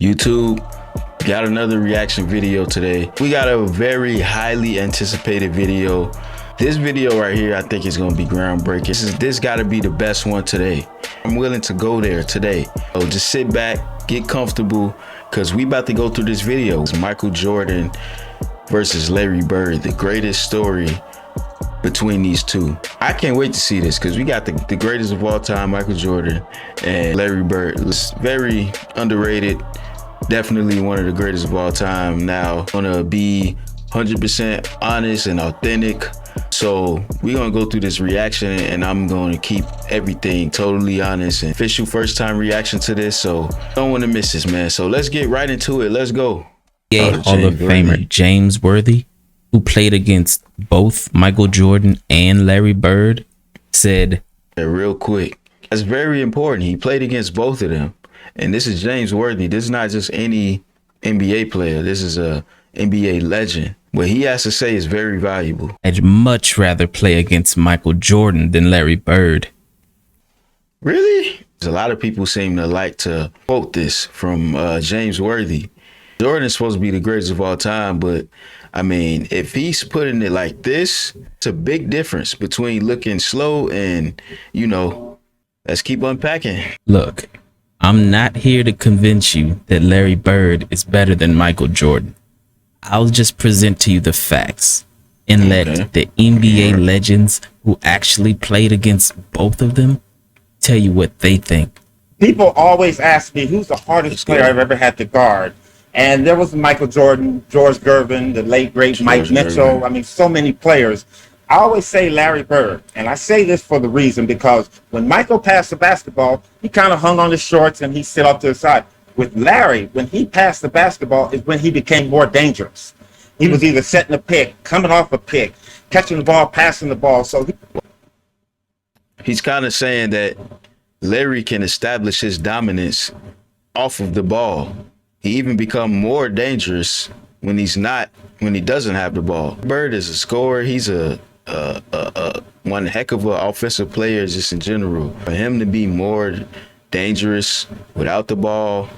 YouTube, got another reaction video today. We got a very highly anticipated video. This video right here, I think is gonna be groundbreaking. This gotta be the best one today. I'm willing to go there today. So just sit back, get comfortable, cause we about to go through this video. It's Michael Jordan versus Larry Bird, the greatest story between these two. I can't wait to see this because we got the greatest of all time, Michael Jordan and Larry Bird. It's very underrated. Definitely one of the greatest of all time. Now, gonna be 100% honest and authentic. So we're gonna go through this reaction and I'm gonna keep everything totally honest and official first time reaction to this. So don't wanna miss this, man. So let's get right into it. Let's go. Hall of Famer James Worthy, who played against both Michael Jordan and Larry Bird, said, real quick, that's very important. He played against both of them. And this is James Worthy. This is not just any NBA player. This is a NBA legend. What he has to say is very valuable. I'd much rather play against Michael Jordan than Larry Bird. Really? A lot of people seem to like to quote this from James Worthy. Jordan's supposed to be the greatest of all time, but I mean, if he's putting it like this, it's a big difference between looking slow and, you know, let's keep unpacking. Look, I'm not here to convince you that Larry Bird is better than Michael Jordan. I'll just present to you the facts and let the NBA legends who actually played against both of them tell you what they think. People always ask me, who's the hardest player I've ever had to guard? And there was Michael Jordan, George Gervin, the late, great Mike Mitchell. I mean, so many players. I always say Larry Bird, and I say this for the reason because when Michael passed the basketball, he kind of hung on his shorts and he sit off to the side. With Larry, when he passed the basketball is when he became more dangerous. He was either setting a pick, coming off a pick, catching the ball, passing the ball. So he's kind of saying that Larry can establish his dominance off of the ball. He even become more dangerous when he doesn't have the ball. Bird is a scorer. He's a one heck of an offensive player just in general. For him to be more dangerous without the ball,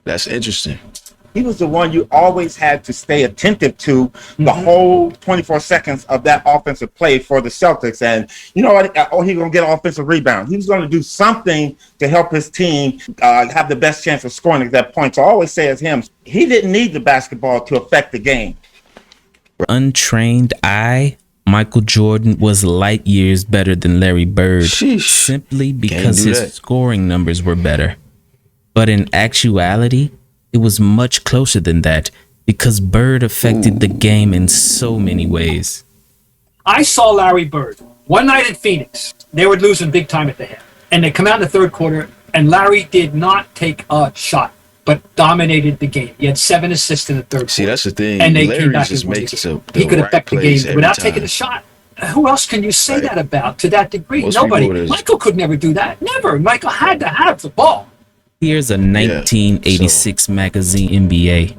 that's interesting. he was the one you always had to stay attentive to the whole 24 seconds of that offensive play for the Celtics. And you know what? Oh, he's going to get an offensive rebound. He was going to do something to help his team have the best chance of scoring at that point. So I always say as him, he didn't need the basketball to affect the game. Untrained eye, Michael Jordan was light years better than Larry Bird, simply because his scoring numbers were better. But in actuality, it was much closer than that because Bird affected the game in so many ways. I saw Larry Bird one night in Phoenix. They were losing big time at the half, and they come out in the third quarter, and Larry did not take a shot, but dominated the game. He had 7 assists in the third quarter. See, that's the thing. And they Larry came back just and won makes the game. the He could right affect the plays game without every taking time. a shot. Who else can you say that about to that degree? Most Nobody. people would- Michael could never do that. Never. Michael had to have the ball. Here's a 1986 magazine NBA.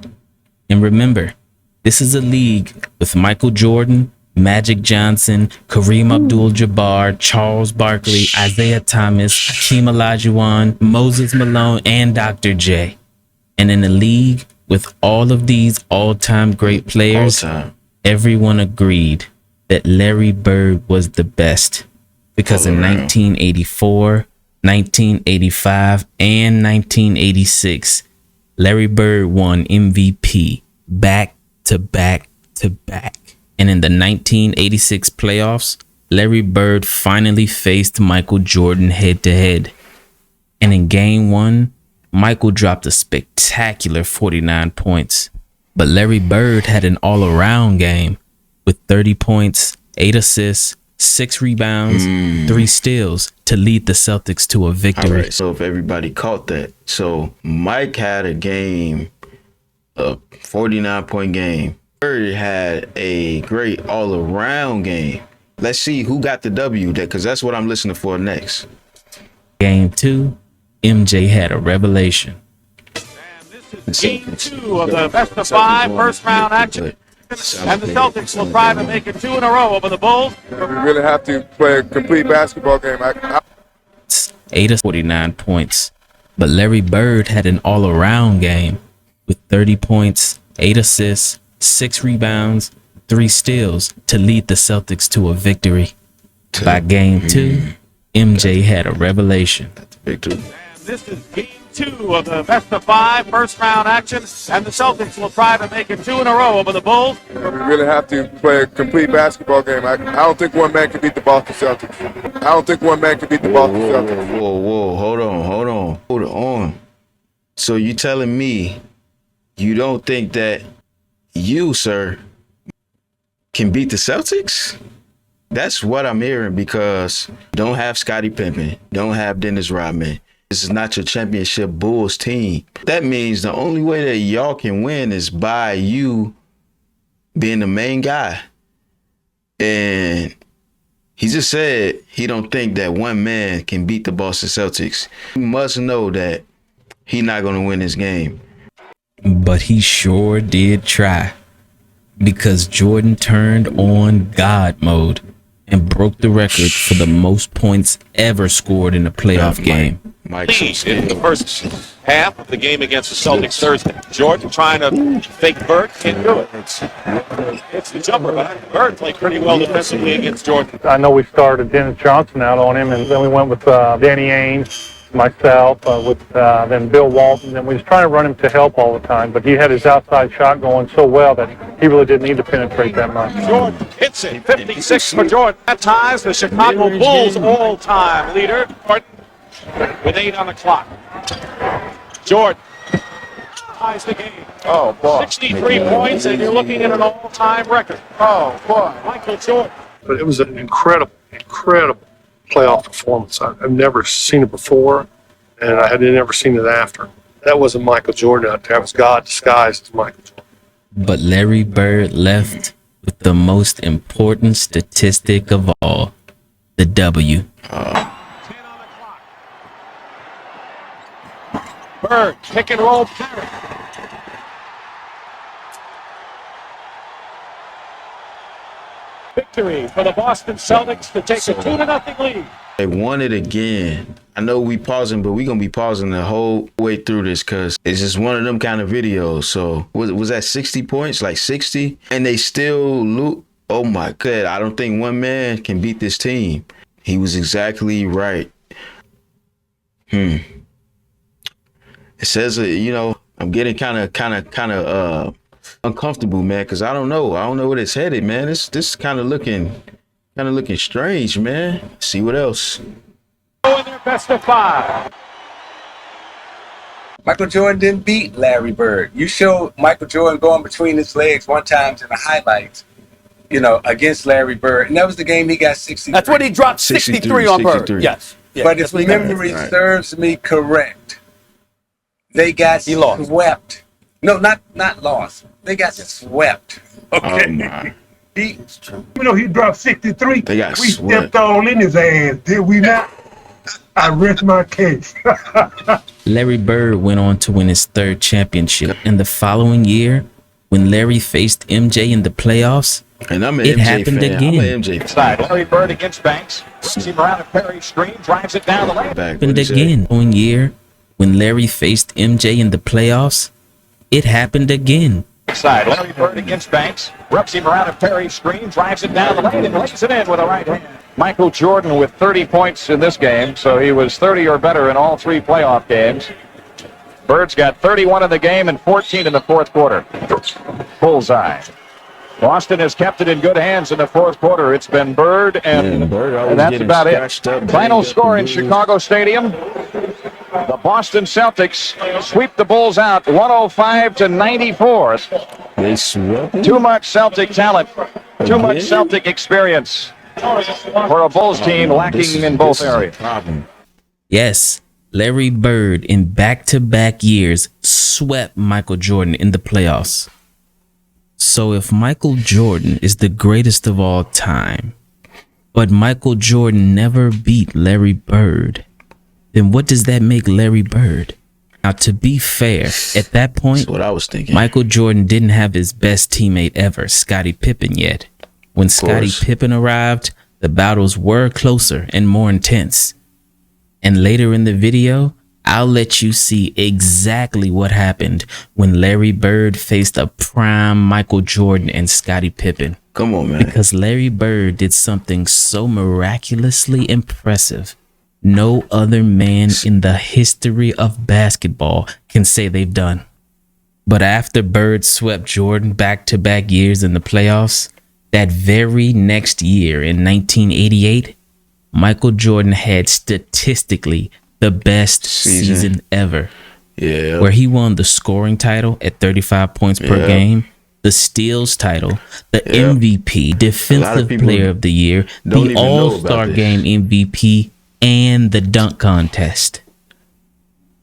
And remember, this is a league with Michael Jordan, Magic Johnson, Kareem Abdul-Jabbar, Charles Barkley, Isaiah Thomas, Hakeem Olajuwon, Moses Malone, and Dr. J. And in a league with all of these all-time great players, everyone agreed that Larry Bird was the best because in 1984, 1985, and 1986, Larry Bird won MVP back to back to back. And in the 1986 playoffs, Larry Bird finally faced Michael Jordan head to head. And in game 1, Michael dropped a spectacular 49 points. But Larry Bird had an all-around game with 30 points, 8 assists, 6 rebounds, 3 steals to lead the Celtics to a victory. All right, so if everybody caught that. So Mike had a game, a 49-point game. Bird had a great all-around game. Let's see who got the W, because that's what I'm listening for next. Game 2, MJ had a revelation. Game 2 of the best of 5 first round action. And the Celtics will try to make it 2 in a row over the Bulls. We really have to play a complete basketball game. 8 of 49 points. But Larry Bird had an all-around game with 30 points, 8 assists, 6 rebounds, 3 steals to lead the Celtics to a victory. By game 2, MJ had a revelation. Victory. And this is game 2 of the best of 5 first-round action, and the Celtics will try to make it 2 in a row over the Bulls. We really have to play a complete basketball game. I don't think one man can beat the Boston Celtics. I don't think one man can beat the Boston Celtics. Whoa. Hold on. So you telling me you don't think that you, sir, can beat the Celtics? That's what I'm hearing, because don't have Scottie Pippen, don't have Dennis Rodman. This is not your championship Bulls team. That means the only way that y'all can win is by you being the main guy. And he just said he don't think that one man can beat the Boston Celtics. You must know that he's not going to win this game. But he sure did try, because Jordan turned on God mode and broke the record for the most points ever scored in a playoff game. Lead in the first half of the game against the Celtics Thursday. Jordan trying to fake Bird, can't do it. It's the jumper, but Bird played pretty well defensively against Jordan. I know we started Dennis Johnson out on him, and then we went with Danny Ainge, myself, with then Bill Walton, and we was trying to run him to help all the time, but he had his outside shot going so well that he really didn't need to penetrate that much. Jordan hits it, 56 for Jordan. That ties the Chicago Bulls all-time leader with 8 on the clock. Jordan ties the game. Oh, boy. 63 points, and you're looking at an all-time record. Oh, boy. Michael Jordan. But it was an incredible playoff performance. I've never seen it before, and I had never seen it after. That wasn't Michael Jordan out there. That was God disguised as Michael Jordan. But Larry Bird left with the most important statistic of all, the W. 10 on the clock. Bird, pick and roll Perry. Victory for the Boston Celtics to take a 2-0 lead. They won it again. I know we pausing, but we're going to be pausing the whole way through this because it's just one of them kind of videos. So was that 60 points, like 60? And they still lose. Oh, my God. I don't think one man can beat this team. He was exactly right. It says, I'm getting kind of uncomfortable, man, because I don't know where it's headed, man. This kind of looking strange, man. See what else. In their best of 5. Michael Jordan didn't beat Larry Bird. You showed Michael Jordan going between his legs one time in the highlights, against Larry Bird, and that was the game he got 63. That's when he dropped 63 on Bird. 63. Yes. Yeah, but if memory serves me correct, they got swept. No, not lost. They got swept. Okay. Oh, my. He dropped 63. They got we swept. stepped all in his ass, did we not? I rest my case. Larry Bird went on to win his 3rd championship. And the following year, when Larry faced MJ in the playoffs, And I'm an it MJ happened fan. again. I'm an MJ fan. Side. Larry Bird against Banks. Team around a Perry screen, drives it down the lane. Happened again. Following year, when Larry faced MJ in the playoffs, it happened again. Side. Larry Bird against Banks. Rips him around a Perry screen, drives it down the lane, and lays it in with a right hand. Michael Jordan with 30 points in this game, so he was 30 or better in all 3 playoff games. Bird's got 31 in the game and 14 in the 4th quarter. Bullseye. Boston has kept it in good hands in the 4th quarter. It's been Bird, and that's about it. Final score in Chicago Stadium. The Boston Celtics sweep the Bulls out 105-94. They swept. Too much Celtic talent, too much Celtic experience for a Bulls team lacking in both areas. Yes, Larry Bird in back-to-back years swept Michael Jordan in the playoffs. So if Michael Jordan is the greatest of all time, but Michael Jordan never beat Larry Bird, then what does that make Larry Bird? Now, to be fair, at that point, That's what I was thinking. Michael Jordan didn't have his best teammate ever, Scottie Pippen, yet. When Scottie Pippen arrived, the battles were closer and more intense. And later in the video, I'll let you see exactly what happened when Larry Bird faced a prime Michael Jordan and Scottie Pippen. Come on, man. Because Larry Bird did something so miraculously impressive, no other man in the history of basketball can say they've done. But after Bird swept Jordan back-to-back years in the playoffs, that very next year in 1988, Michael Jordan had statistically the best season ever. Yeah. Where he won the scoring title at 35 points per game, the steals title, the MVP, Defensive Player of the Year, the All-Star Game MVP, and the dunk contest.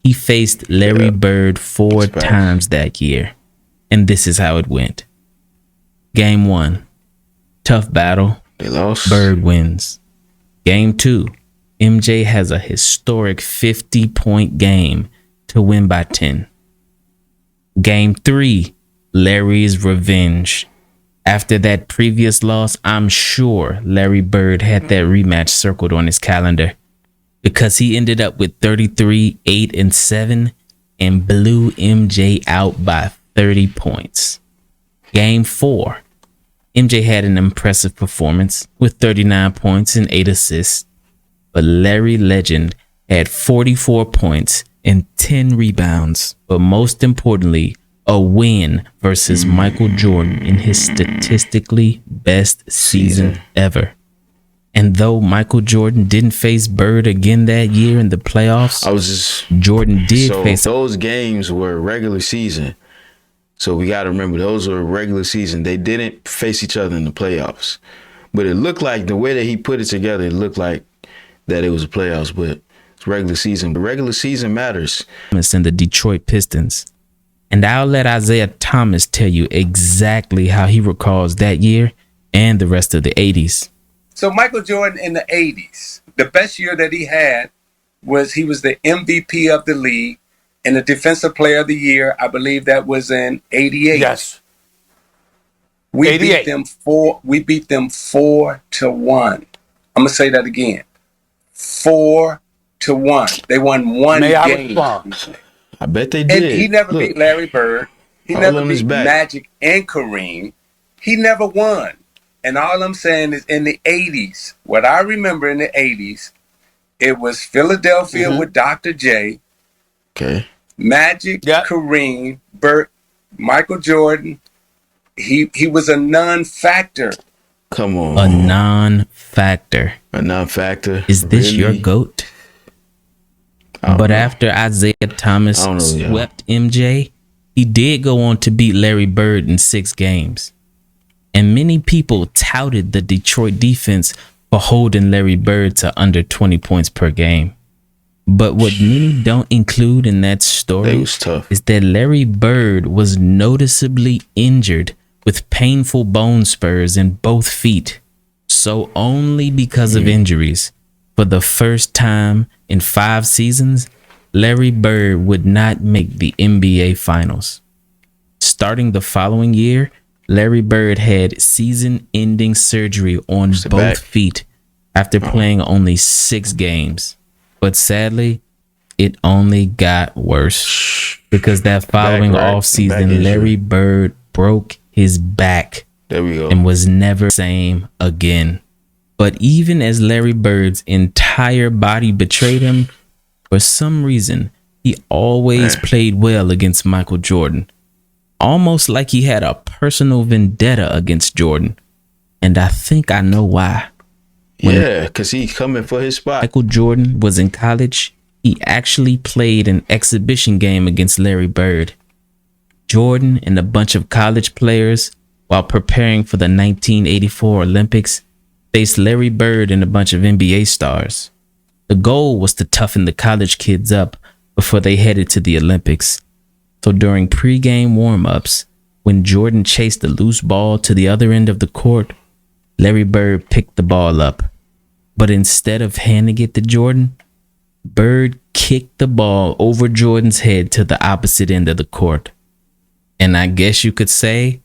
He faced Larry Bird 4 times that year, and this is how it went. Game 1, tough battle. They lost. Bird wins. Game 2, MJ has a historic 50-point game to win by 10. Game 3, Larry's revenge. After that previous loss, I'm sure Larry Bird had that rematch circled on his calendar because he ended up with 33, 8, and 7 and blew MJ out by 30 points. Game 4, MJ had an impressive performance with 39 points and 8 assists, but Larry Legend had 44 points and 10 rebounds, but most importantly, a win versus Michael Jordan in his statistically best season ever. And though Michael Jordan didn't face Bird again that year in the playoffs, Jordan did face. Those games were regular season. So we got to remember, those were regular season. They didn't face each other in the playoffs. But it looked like, the way that he put it together, it looked like that it was the playoffs, but it's regular season. But regular season matters. And the Detroit Pistons. And I'll let Isaiah Thomas tell you exactly how he recalls that year and the rest of the 80s. So Michael Jordan in the 80s, the best year that he had was he was the MVP of the league and the Defensive Player of the Year. I believe that was in 88. Yes. We 88. We beat them 4-1. I'm gonna say that again. 4-1. They won one game. I bet they did. And he never beat Larry Bird. He never beat Magic and Kareem. He never won. And all I'm saying is in the 80s, what I remember in the 80s, it was Philadelphia with Dr. J. Okay. Magic, Kareem, Bird, Michael Jordan. He was a non-factor. Come on. A non-factor. A non-factor. Is this your GOAT? But after Isaiah Thomas swept MJ, he did go on to beat Larry Bird in 6 games. And many people touted the Detroit defense for holding Larry Bird to under 20 points per game. But what many don't include in that story is that Larry Bird was noticeably injured with painful bone spurs in both feet. So only because of injuries, for the first time in 5 seasons, Larry Bird would not make the NBA Finals. Starting the following year, Larry Bird had season-ending surgery on both feet after playing only 6 games. But sadly, it only got worse because that following offseason, Larry Bird broke his back and was never the same again. But even as Larry Bird's entire body betrayed him, for some reason, he always played well against Michael Jordan. Almost like he had a personal vendetta against Jordan. And I think I know why. Because he's coming for his spot. Michael Jordan was in college. He actually played an exhibition game against Larry Bird. Jordan and a bunch of college players, while preparing for the 1984 Olympics, faced Larry Bird and a bunch of NBA stars. The goal was to toughen the college kids up before they headed to the Olympics. So during pre-game warm-ups, when Jordan chased the loose ball to the other end of the court, Larry Bird picked the ball up. But instead of handing it to Jordan, Bird kicked the ball over Jordan's head to the opposite end of the court. And I guess you could say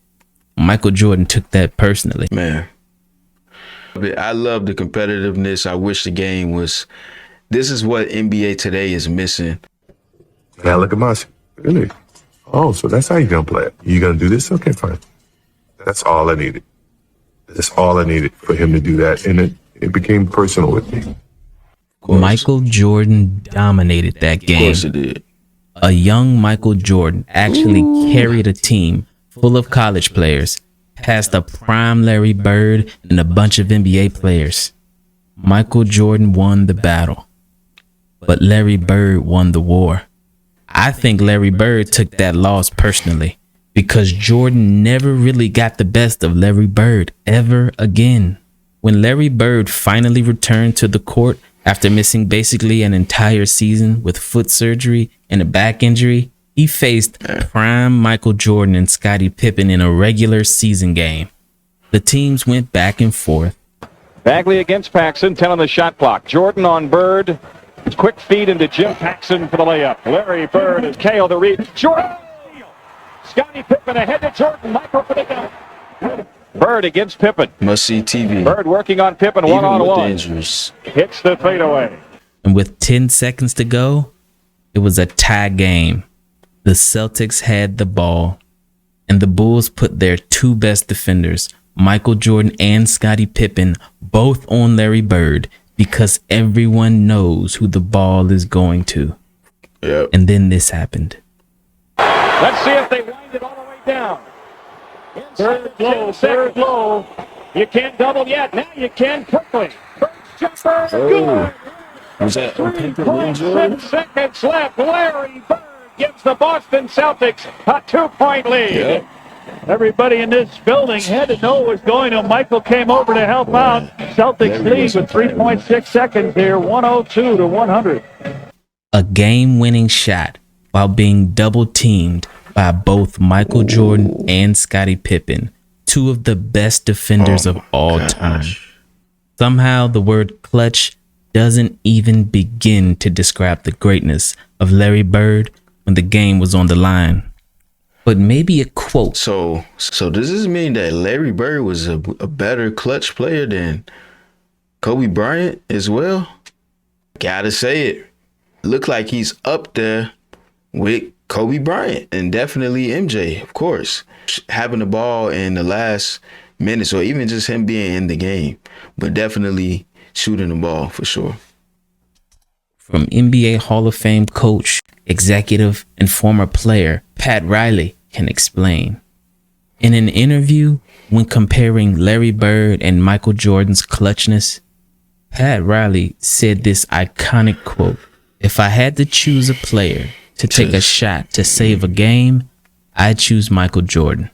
Michael Jordan took that personally. Man, I love the competitiveness. I wish the game was... This is what NBA today is missing. And I look at Mossy, really? Oh, so that's how you're going to play it. You're going to do this? Okay, fine. That's all I needed. That's all I needed for him to do that. And it became personal with me. Michael Jordan dominated that game. Of course it did. A young Michael Jordan actually carried a team full of college players past a prime Larry Bird and a bunch of NBA players. Michael Jordan won the battle, but Larry Bird won the war. I think Larry Bird took that loss personally because Jordan never really got the best of Larry Bird ever again. When Larry Bird finally returned to the court after missing basically an entire season with foot surgery and a back injury, he faced prime Michael Jordan and Scottie Pippen in a regular season game. The teams went back and forth. Bagley against Paxson, 10 on the shot clock. Jordan on Bird. Quick feed into Jim Paxson for the layup. Larry Bird has KO the read. Jordan! Scottie Pippen ahead to Jordan. Michael for the dunk. Bird against Pippen. Must see TV. Bird working on Pippen one-on-one. Injuries. Hits the fadeaway. And with 10 seconds to go, it was a tie game. The Celtics had the ball, and the Bulls put their two best defenders, Michael Jordan and Scottie Pippen, both on Larry Bird because everyone knows who the ball is going to. Yep. And then this happened. Let's see if they wind it all the way down. Third low. You can't double yet. Now you can quickly. First jumper. Good. Was that 3.6 seconds left. Larry Bird gives the Boston Celtics a 2-point lead. Yep. Everybody in this building had to know what was going on. Michael came over to help out. Celtics lead with 3.6 seconds here, 102 to 100. A game-winning shot while being double-teamed by both Michael Jordan and Scottie Pippen, two of the best defenders of all time. Somehow the word clutch doesn't even begin to describe the greatness of Larry Bird when the game was on the line. But maybe a quote. So does this mean that Larry Bird was a better clutch player than Kobe Bryant as well? Gotta say it. Look like he's up there with Kobe Bryant and definitely MJ, of course. Having the ball in the last minutes or even just him being in the game, but definitely shooting the ball for sure. From NBA Hall of Fame coach, executive, and former player Pat Riley can explain. In an interview, when comparing Larry Bird and Michael Jordan's clutchness, Pat Riley said this iconic quote, "If I had to choose a player to take a shot to save a game, I'd choose Michael Jordan.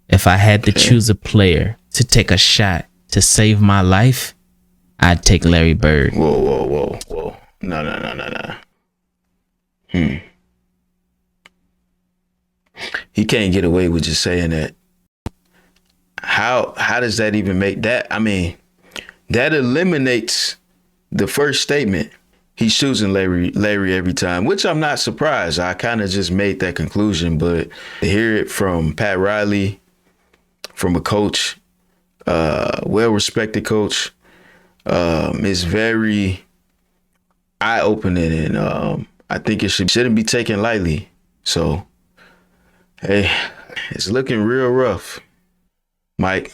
If I had to choose a player to take a shot to save my life, I'd take Larry Bird." Whoa. No. He can't get away with just saying that. How does that even make that? I mean, that eliminates the first statement. He's choosing Larry every time, which I'm not surprised. I kind of just made that conclusion, but to hear it from Pat Riley, from a coach, well-respected coach, is very eye-opening, and I think it shouldn't be taken lightly. So, hey, it's looking real rough, Mike.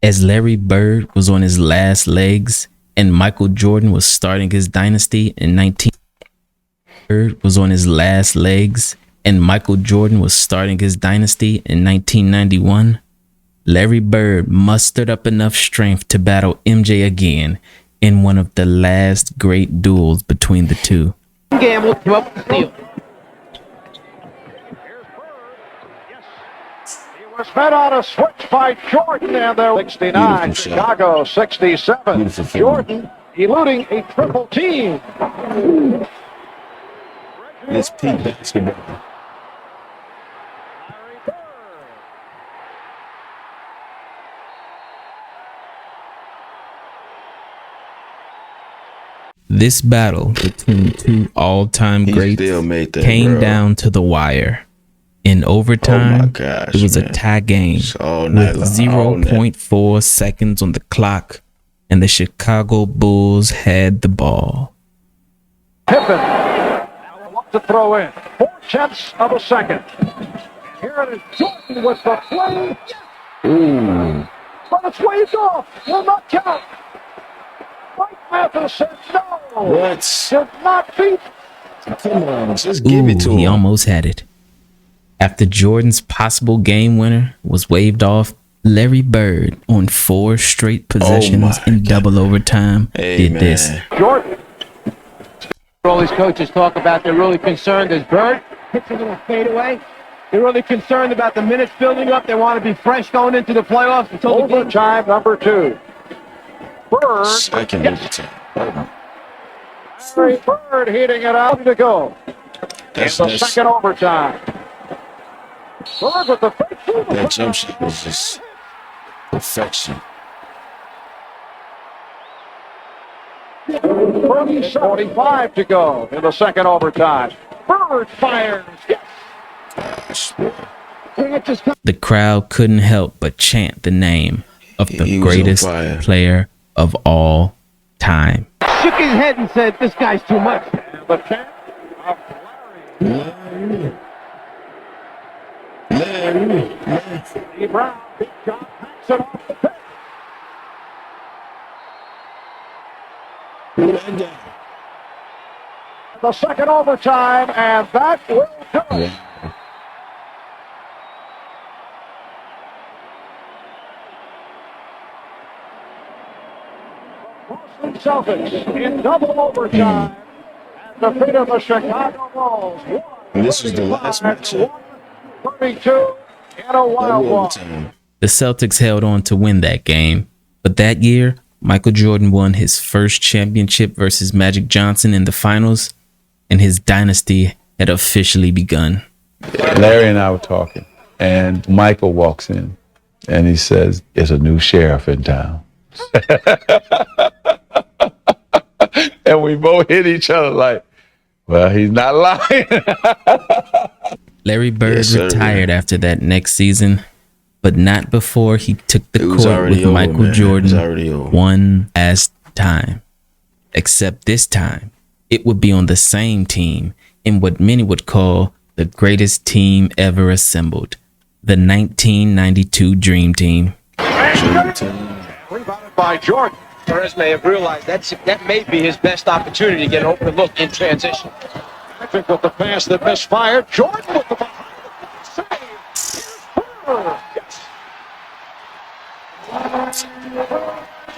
As Larry Bird was on his last legs and Michael Jordan was starting his dynasty in 1991, Larry Bird mustered up enough strength to battle MJ again in one of the last great duels between the two. Gamble came up with the steal. Was fed on a switch by Jordan, and there 69, Chicago 67. Jordan eluding a triple team. It's peak basketball. This battle between two all-time greats came down to the wire. In overtime, it was a tie game with 0.4 seconds on the clock, and the Chicago Bulls had the ball. Pippen to throw in. 0.4 of a second. Here it is, Jordan with the play. Ooh. But it's waved off. Will not count. Mike Mathis said no. What? Did not beat. Come on, just give it to He him. almost had it. After Jordan's possible game winner was waved off, Larry Bird, on 4 straight possessions in double overtime, did this. Jordan. All these coaches talk about they're really concerned as Bird hits a little fadeaway. They're really concerned about the minutes building up. They want to be fresh going into the playoffs until overtime number 2. Bird. Second overtime. Larry Bird heating it out to go. That's second overtime. Bird with the fake. That jump shot was just perfection. 45 to go in the second overtime. Bird fires. Yes. The crowd couldn't help but chant the name of the greatest player of all time. Shook his head and said, "This guy's too much." The chant of Larry. Steve Brown. Big John packs it off the pitch. The second overtime, and that will do it. Boston Celtics in double overtime at the feet of the Chicago Bulls. And this was the last matchup. 32 in a wild one. The Celtics held on to win that game, but that year, Michael Jordan won his first championship versus Magic Johnson in the finals, and his dynasty had officially begun. Larry and I were talking, and Michael walks in, and he says, "There's a new sheriff in town." And we both hit each other like, well, he's not lying. Larry Bird retired after that next season, but not before he took the court with Michael Jordan one last time. Except this time, it would be on the same team in what many would call the greatest team ever assembled, the 1992 Dream Team. Rebounded by Jordan. Perez may have realized that may be his best opportunity to get an open look in transition. I think with the pass that misfired, Jordan with the behind the save. Yes.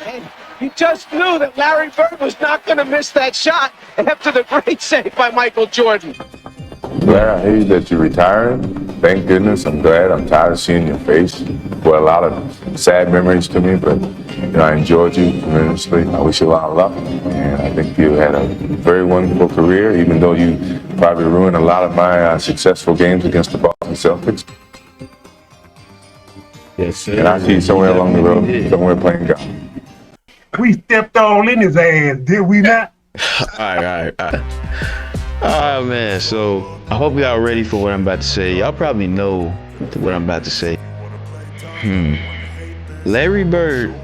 And you just knew that Larry Bird was not going to miss that shot after the great save by Michael Jordan. Larry, I hear that you're retiring. Thank goodness. I'm glad. I'm tired of seeing your face. For a lot of sad memories to me, but I enjoyed you tremendously. I wish you a lot of luck, and I think you had a very wonderful career, even though you probably ruined a lot of my successful games against the Boston Celtics. Yes, sir. And I see you somewhere along the road, somewhere playing golf. We stepped all in his ass, did we not? All right. Oh, man. So I hope y'all ready for what I'm about to say. Y'all probably know what I'm about to say. Larry Bird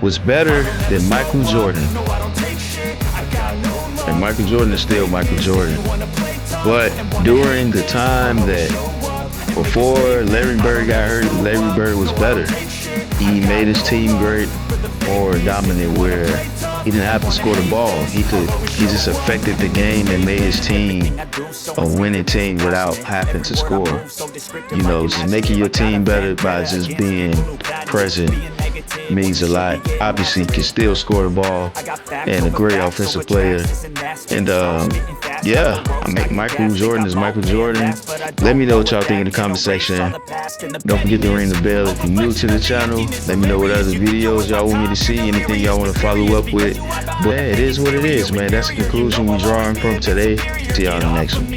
was better than Michael Jordan. And Michael Jordan is still Michael Jordan. But during the time that before Larry Bird got hurt, Larry Bird was better. He made his team great, more dominant, where he didn't have to score the ball. He just affected the game and made his team a winning team without having to score. Just making your team better by just being present means a lot. Obviously, he can still score the ball and a great offensive player. And Michael Jordan is Michael Jordan. Let me know what y'all think in the comment section. Don't forget to ring the bell if you're new to the channel. Let me know what other videos y'all want me to see, anything y'all want to follow up with. But it is what it is, man. That's the conclusion we're drawing from today. See y'all in the next one.